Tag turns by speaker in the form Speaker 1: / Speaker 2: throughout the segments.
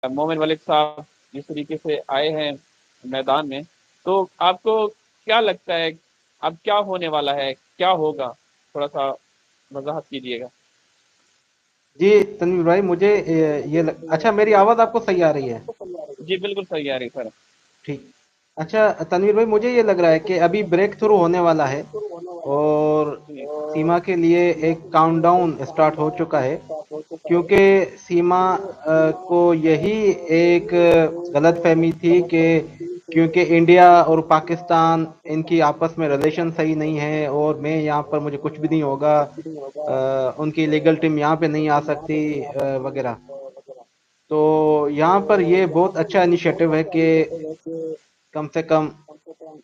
Speaker 1: मोमिन मलिक साहब जिस तरीके से आए हैं मैदान में, तो आपको क्या लगता है अब क्या होने वाला है, क्या होगा? थोड़ा-सा वज़ाहत कीजिएगा।
Speaker 2: जी तनवीर भाई, मुझे अच्छा, मेरी आवाज़ आपको सही आ रही है?
Speaker 1: जी, बिल्कुल सही आ रही है सर।
Speaker 2: ठीक। अच्छा तनवीर भाई, मुझे ये लग रहा है कि अभी ब्रेक थ्रू होने वाला है और
Speaker 1: जी।
Speaker 2: सीमा के लिए एक काउंटडाउन स्टार्ट हो चुका है, क्योंकि सीमा को यही एक गलतफहमी थी कि क्योंकि इंडिया और पाकिस्तान इनकी आपस में रिलेशन सही नहीं है और मैं यहाँ पर मुझे कुछ भी नहीं होगा, उनकी लीगल टीम यहाँ पे नहीं आ सकती वगैरह। तो यहाँ पर ये बहुत अच्छा इनिशिएटिव है कि कम से कम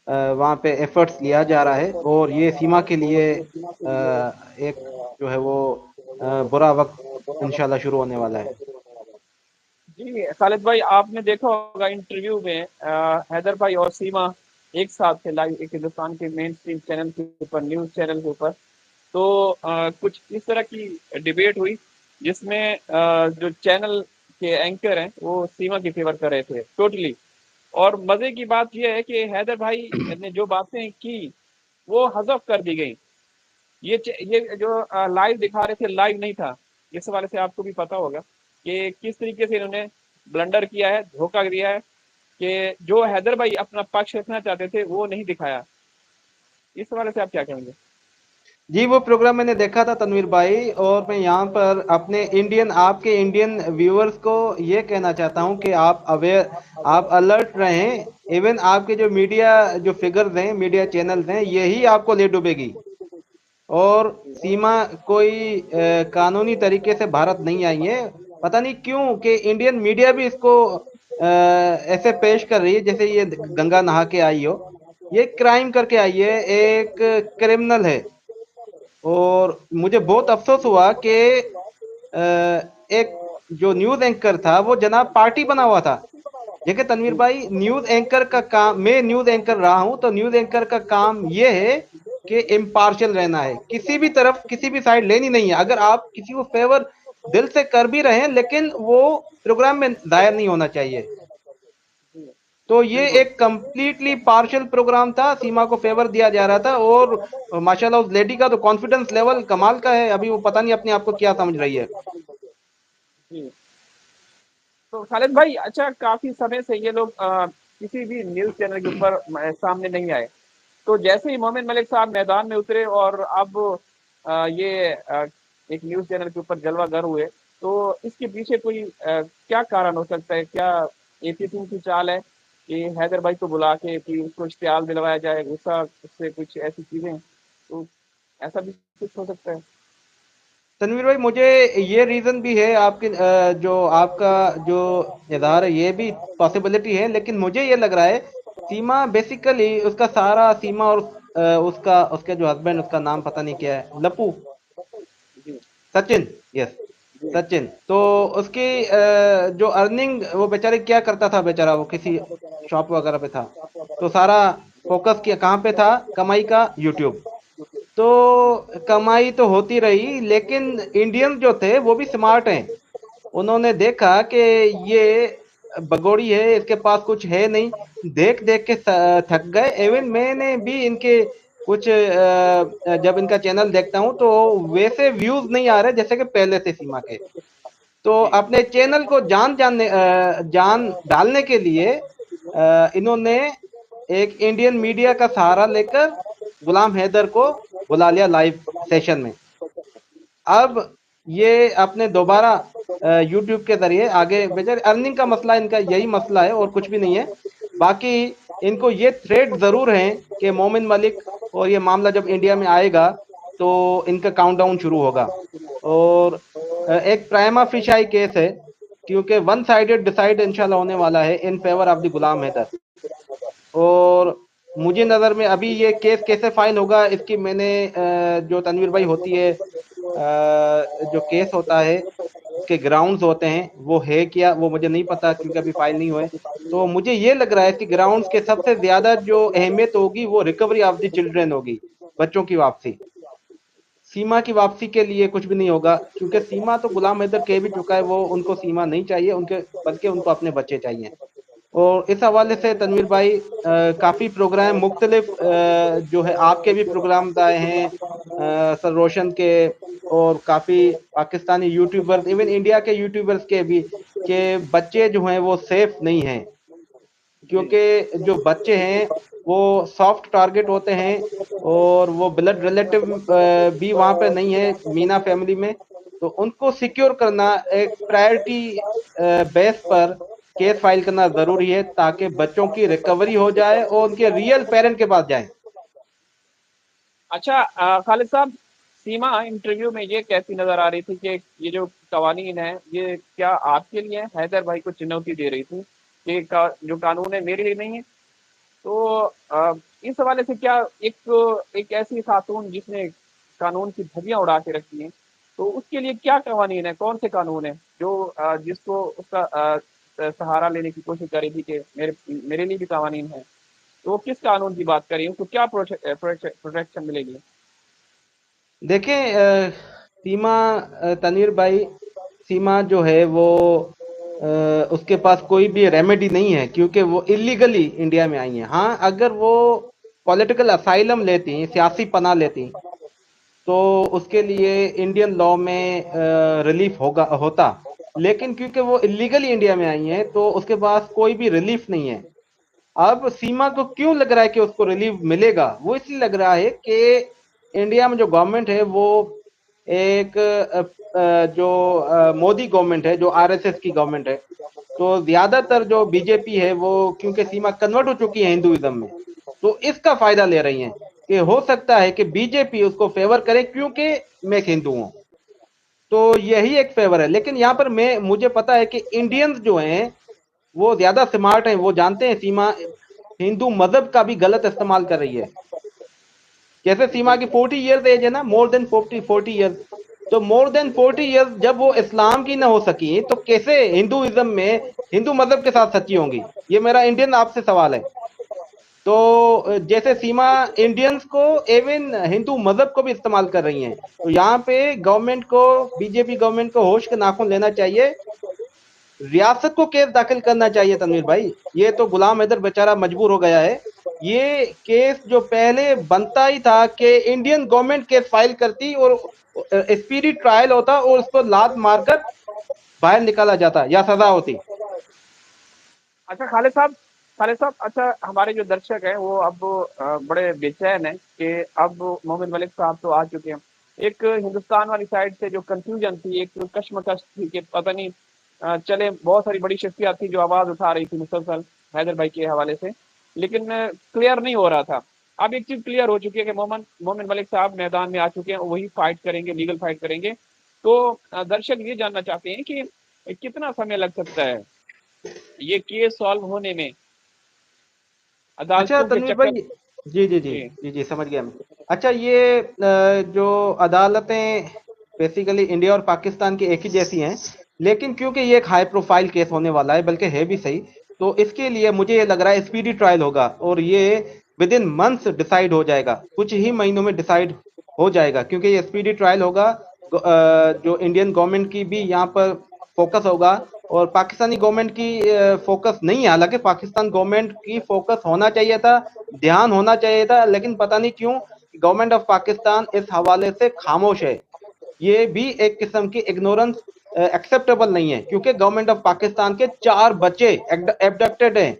Speaker 2: वहाँ पे एफर्ट्स लिया जा रहा है और ये सीमा के लिए एक जो है वो बुरा वक्त इंशाल्लाह शुरू होने वाला है।
Speaker 1: जी, खालिद भाई आपने देखा होगा इंटरव्यू में हैदर भाई और सीमा एक साथ थे लाइव एक हिंदुस्तान के मेन स्ट्रीम चैनल के ऊपर, न्यूज़ चैनल के ऊपर। तो कुछ इस तरह की डिबेट हुई जिसमें जो चैनल के एंकर हैं वो सीमा की फेवर कर रहे थे टोटली। और मजे की बात यह है कि हैदर भाई ने जो बातें की वो हज़फ कर दी गई। ये जो लाइव दिखा रहे थे लाइव नहीं था। इस हवाले से आपको भी पता होगा कि किस तरीके से इन्होंने ब्लंडर किया है, धोखा दिया है कि जो हैदर भाई अपना पक्ष रखना चाहते थे वो नहीं दिखाया। इस हवाले से आप क्या कहेंगे?
Speaker 2: जी, वो प्रोग्राम मैंने देखा था तनवीर भाई, और मैं यहाँ पर अपने आपके इंडियन व्यूअर्स को ये कहना चाहता हूँ कि आप अलर्ट रहें। इवन आपके जो मीडिया जो फिगर्स हैं, मीडिया चैनल्स हैं, यही आपको ले डूबेगी। और सीमा कोई कानूनी तरीके से भारत नहीं आई है। पता नहीं क्यों कि इंडियन मीडिया भी इसको ऐसे पेश कर रही है जैसे ये गंगा नहा के आई हो। ये क्राइम करके आई है, एक क्रिमिनल है। और मुझे बहुत अफसोस हुआ कि एक जो न्यूज़ एंकर था वो जनाब पार्टी बना हुआ था। देखिए तनवीर भाई, न्यूज़ एंकर का काम, मैं न्यूज़ एंकर रहा हूं, तो न्यूज़ एंकर का काम ये है कि इम्पार्शियल रहना है, किसी भी तरफ किसी भी साइड लेनी नहीं है। अगर आप किसी को फेवर दिल से कर भी रहे हैं, लेकिन वो प्रोग्राम में दायर नहीं होना चाहिए। तो ये
Speaker 1: बिल्कुल।
Speaker 2: एक कंप्लीटली पार्शियल प्रोग्राम था, सीमा को फेवर दिया जा रहा था। और माशाल्लाह उस लेडी का तो कॉन्फिडेंस लेवल कमाल का है, अभी वो पता नहीं अपने आप को क्या समझ रही है।
Speaker 1: जी। तो खालिद भाई अच्छा काफी समय से ये लोग किसी भी न्यूज़ चैनल के ऊपर सामने नहीं आए। तो जैसे ही मोमिन मलिक साहब मैदान में उतरे और अब ये एक न्यूज़ चैनल के ऊपर जलवागर हुए, तो इसके पीछे कोई क्या कारण हो सकता है? क्या एपीसिंह की चाल है कि हैदर भाई को बुला के कि उसको इश्तियाल दिलवाया जाए, गुस्सा उससे कुछ ऐसी चीजें, तो ऐसा भी कुछ हो सकता है?
Speaker 2: तनवीर भाई, मुझे ये रीजन भी है, आपके जो आपका जो इजहार है ये भी पॉसिबिलिटी है, लेकिन मुझे ये लग रहा है सीमा बेसिकली उसका सारा सीमा और उसका उसके जो हस्बैंड, उसका नाम पता नहीं क्या है, लप्पू,
Speaker 1: जी।
Speaker 2: सचिन, यस,
Speaker 1: जी।
Speaker 2: सचिन। तो उसकी जो अर्निंग, वो बेचारे क्या करता था, बेचारा वो किसी शॉप वगैरह पे था, तो सारा फोकस किया कहाँ पे था, कमाई का, यूट्यूब। तो कमाई तो होती रही, लेकिन इंडियंस जो थे वो भी स्मार्ट हैं। उन्होंने देखा कि ये भगोड़ी है, इसके पास कुछ है नहीं, देख देख के थक गए। इवन मैंने भी इनके कुछ जब इनका चैनल देखता हूँ तो वैसे व्यूज नहीं आ रहे जैसे कि पहले थे सीमा के। तो
Speaker 1: जी।
Speaker 2: अपने चैनल को जान डालने के लिए इन्होंने एक इंडियन मीडिया का सहारा लेकर गुलाम हैदर को बुला लिया लाइव सेशन में। अब ये अपने दोबारा यूट्यूब के जरिए आगे बेचारे, अर्निंग का मसला इनका यही मसला है और कुछ भी नहीं है। बाकी इनको ये थ्रेट जरूर है कि मोमिन मलिक और ये मामला जब इंडिया में आएगा तो इनका काउंटडाउन शुरू होगा। और एक प्राइमा फिशाई केस है, क्योंकि वन साइडेड डिसाइड इंशाल्लाह होने वाला है इन फेवर ऑफ द गुलाम हैदर। और मुझे नज़र में अभी ये केस कैसे फाइल होगा, इसकी मैंने जो तनवीर भाई होती है जो केस होता है, उसके ग्राउंड्स होते हैं, वो है क्या वो मुझे नहीं पता, क्योंकि अभी फाइल नहीं हुए। तो मुझे ये लग रहा है कि ग्राउंड्स के सबसे ज्यादा जो अहमियत होगी वो रिकवरी ऑफ द चिल्ड्रन होगी, बच्चों की वापसी। सीमा की वापसी के लिए कुछ भी नहीं होगा, क्योंकि सीमा तो गुलाम हैदर कह भी चुका है, वो उनको सीमा नहीं चाहिए उनके, बल्कि उनको अपने बच्चे चाहिए। और इस हवाले से तनवीर भाई, काफ़ी प्रोग्राम मुख्तलिफ जो है आपके भी प्रोग्राम आए हैं, सर रोशन के, और काफ़ी पाकिस्तानी यूट्यूबर्स, इवन इंडिया के यूट्यूबर्स के भी, के बच्चे जो हैं वो सेफ नहीं हैं,
Speaker 1: जी
Speaker 2: क्योंकि जो बच्चे हैं वो सॉफ्ट टारगेट होते हैं, और वो ब्लड रिलेटिव भी वहाँ पे नहीं है मीना फैमिली में, तो उनको सिक्योर करना एक प्रायोरिटी बेस पर केस फाइल करना ज़रूरी है, ताकि बच्चों की रिकवरी हो जाए और उनके रियल पेरेंट के पास जाए।
Speaker 1: अच्छा, खालिद साहब, सीमा इंटरव्यू में ये कहती नजर आ रही थी कि ये जो कवानीन है ये क्या आपके लिए है? हैदर भाई को चुनौती दे रही थी कि जो कानून है मेरे लिए नहीं है। तो इस हवाले से क्या एक एक ऐसी खातून जिसने कानून की धज्जियां उड़ा के रखी हैं, तो उसके लिए क्या कवानीन है, कौन से कानून है जो जिसको उसका सहारा लेने की कोशिश कर रही थी कि मेरे लिए भी कवानीन है? तो वो किस कानून की बात कर रही है, उसको क्या प्रोटेक्शन मिलेगी?
Speaker 2: देखें, सीमा, तनवीर भाई, सीमा जो है वो उसके पास कोई भी रेमेडी नहीं है, क्योंकि वो इलीगली इंडिया में आई है। हाँ, अगर वो पॉलिटिकल असाइलम लेती, सियासी पनाह लेती, तो उसके लिए इंडियन लॉ में रिलीफ होता, लेकिन क्योंकि वो इलीगली इंडिया में आई है तो उसके पास कोई भी रिलीफ नहीं है। अब सीमा को क्यों लग रहा है कि उसको रिलीफ मिलेगा? वो इसलिए लग रहा है कि इंडिया में जो गवर्नमेंट है वो एक जो मोदी गवर्नमेंट है, जो आरएसएस की गवर्नमेंट है, तो ज्यादातर जो बीजेपी है वो, क्योंकि सीमा कन्वर्ट हो चुकी है हिंदुइज्म में, तो इसका फायदा ले रही हैं कि हो सकता है कि बीजेपी उसको फेवर करे, क्योंकि मैं एक हिंदू हूं। तो यही एक फेवर है। लेकिन यहाँ पर मैं, मुझे पता है कि इंडियंस जो हैं वो ज्यादा स्मार्ट हैं, वो जानते हैं सीमा हिंदू मजहब का भी गलत इस्तेमाल कर रही है। जैसे सीमा की
Speaker 1: बिल्कुल।
Speaker 2: 40 इयर्स एज है ना, मोर देन 40 इयर्स, तो मोर देन 40 इयर्स जब वो इस्लाम की ना हो सकी, तो कैसे हिंदुइज्म में हिंदू मजहब के साथ सच्ची होंगी? ये मेरा इंडियन आपसे सवाल है। तो जैसे सीमा इंडियंस को, इवन हिंदू मजहब को भी इस्तेमाल कर रही हैं, तो यहाँ पे गवर्नमेंट को, बीजेपी गवर्नमेंट को होश के नाखून लेना चाहिए, रियासत को केस दाखिल करना चाहिए। तनवीर भाई, ये तो गुलाम हैदर बेचारा मजबूर हो गया है। ये केस जो पहले बनता ही था कि इंडियन गवर्नमेंट केस फाइल करती और स्पीडी ट्रायल होता और उसको लात मारकर बाहर निकाला जाता या सजा होती।
Speaker 1: अच्छा खालिद साहब, अच्छा हमारे जो दर्शक हैं वो अब बड़े बेचैन हैं कि अब मोमिन मलिक साहब तो आ चुके हैं। एक हिंदुस्तान वाली साइड से जो कंफ्यूजन थी, एक कश्मकश थी कि पता नहीं चले, बहुत सारी बड़ी शख्सियत थी जो आवाज उठा रही थी मुसलसल हैदर भाई के हवाले से, लेकिन क्लियर नहीं हो रहा था। अब एक चीज क्लियर हो चुकी है कि मोमिन मोमिन मलिक साहब मैदान में आ चुके हैं, वही फाइट करेंगे, लीगल फाइट करेंगे। तो दर्शक ये जानना चाहते हैं कि कितना समय लग सकता है ये केस सॉल्व होने में,
Speaker 2: अच्छा
Speaker 1: अदालतों के
Speaker 2: तनवीर
Speaker 1: चक्कर।
Speaker 2: भाई, जी जी जी,
Speaker 1: जी।
Speaker 2: जी जी, समझ गया मैं। अच्छा, ये जो अदालतें बेसिकली इंडिया और पाकिस्तान की एक ही जैसी हैं, लेकिन क्योंकि ये एक हाई प्रोफाइल केस होने वाला है, बल्कि है भी सही, तो इसके लिए मुझे ये लग रहा है स्पीडी ट्रायल होगा, और ये विद इन मंथ्स डिसाइड हो जाएगा, कुछ ही महीनों में डिसाइड हो जाएगा, क्योंकि ये स्पीडी ट्रायल होगा। जो इंडियन गवर्नमेंट की भी यहाँ पर फोकस होगा, और पाकिस्तानी गवर्नमेंट की फोकस नहीं है। हालांकि पाकिस्तान गवर्नमेंट की फोकस होना चाहिए था, ध्यान होना चाहिए था, लेकिन पता नहीं क्यों गवर्नमेंट ऑफ पाकिस्तान इस हवाले से खामोश है। ये भी एक किस्म की इग्नोरेंस एक्सेप्टेबल नहीं है, क्योंकि गवर्नमेंट ऑफ पाकिस्तान के 4 बच्चे एबडक्टेड हैं।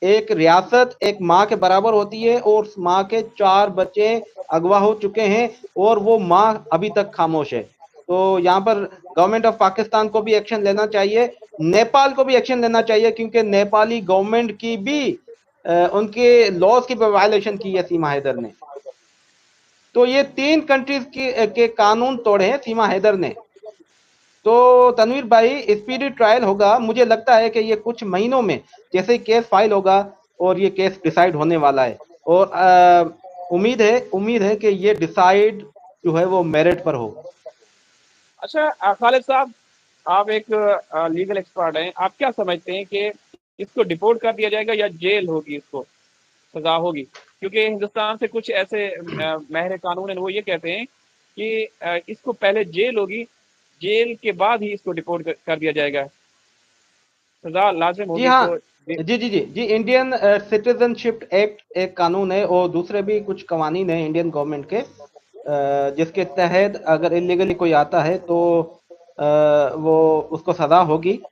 Speaker 2: एक रियासत एक माँ के बराबर होती है, और उस माँ के 4 बच्चे अगवा हो चुके हैं, और वो माँ अभी तक खामोश है। तो यहाँ पर गवर्नमेंट ऑफ पाकिस्तान को भी एक्शन लेना चाहिए, नेपाल को भी एक्शन लेना चाहिए, क्योंकि नेपाली गवर्नमेंट की भी उनके लॉज की वायलेशन की है सीमा हैदर ने। तो ये 3 कंट्रीज के कानून तोड़े हैं सीमा हैदर ने। तो तनवीर भाई, स्पीडी ट्रायल होगा, मुझे लगता है कि ये कुछ महीनों में जैसे ही केस फाइल होगा, और ये केस डिसाइड होने वाला है, और उम्मीद है कि ये डिसाइड जो है वो मेरिट पर हो।
Speaker 1: अच्छा, खालिद साहब, आप एक लीगल एक्सपर्ट हैं, आप क्या समझते हैं कि इसको डिपोर्ट कर दिया जाएगा या जेल होगी, इसको सजा होगी? क्योंकि हिंदुस्तान से कुछ ऐसे माहिर कानून है वो ये कहते हैं कि इसको पहले जेल होगी, जेल के बाद ही इसको डिपोर्ट कर दिया जाएगा, सजा लाजिम
Speaker 2: जी
Speaker 1: होगी
Speaker 2: हाँ।
Speaker 1: इसको।
Speaker 2: जी इंडियन सिटीजनशिप एक्ट एक कानून है और दूसरे भी कुछ कवानीन है इंडियन गवर्नमेंट के, जिसके तहत अगर इलीगली कोई आता है तो वो उसको सजा होगी।